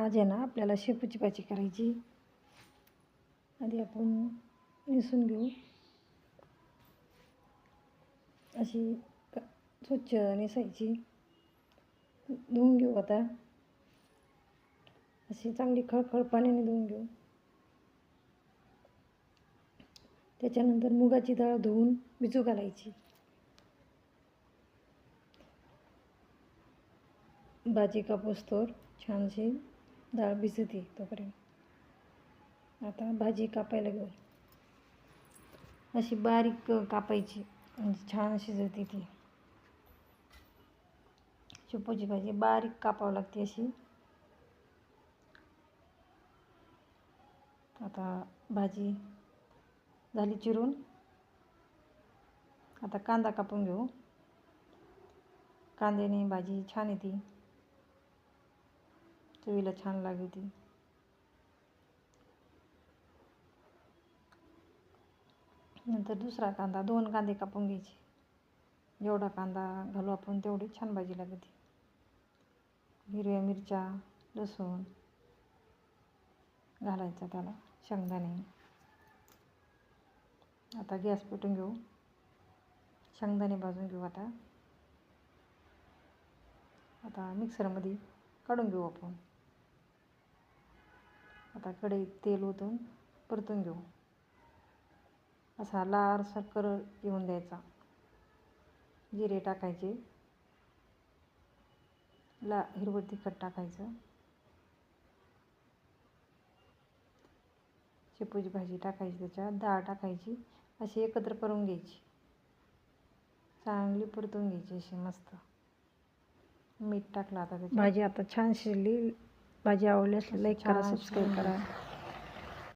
आज आहे ना आपल्याला शेपूची भाजी करायची. आधी आपण निसून घेऊ. अशी स्वच्छ निसायची. धुवून घेऊ. आता अशी चांगली खळखळ पाण्याने धुवून घेऊ. त्याच्यानंतर मुगाची डाळ धुवून भिजू घालायची. भाजी कापूस्तोवर छानशी डाळ भिजते तोपर्यंत. आता भाजी कापायला घेऊ. अशी बारीक कापायची म्हणजे छान शिजते ती. शेपूची भाजी बारीक कापावी लागते अशी. आता भाजी झाली चिरून. आता कांदा कापून घेऊ. कांद्याने भाजी छान येते, चवीला छान लागते. नंतर दुसरा कांदा, 2 कांदे कापून घ्यायचे. जेवढा कांदा घालू आपण तेवढी छान भाजी लागते. हिरव्या मिरच्या, लसूण घालायचा त्याला, शेंगदाणे. आता गॅस पेटून घेऊ. शेंगदाणे भाजून घेऊ. आता मिक्सरमध्ये काढून घेऊ आपण. आता कढईत तेल ओतून परतून घेऊ. असा लालसर कलर येऊन द्यायचा. जिरे टाकायचे, हिरवं तिखट टाकायचं, शेपूची भाजी टाकायची, त्याच्यात डाळ टाकायची, अशी एकत्र करून घ्यायची. चांगली परतून घ्यायची अशी मस्त. मीठ टाकलं आता त्याच्यात. भाजी आता छान शिजली. भाजी आवडली असली लाईक करा, सबस्क्राईब करा.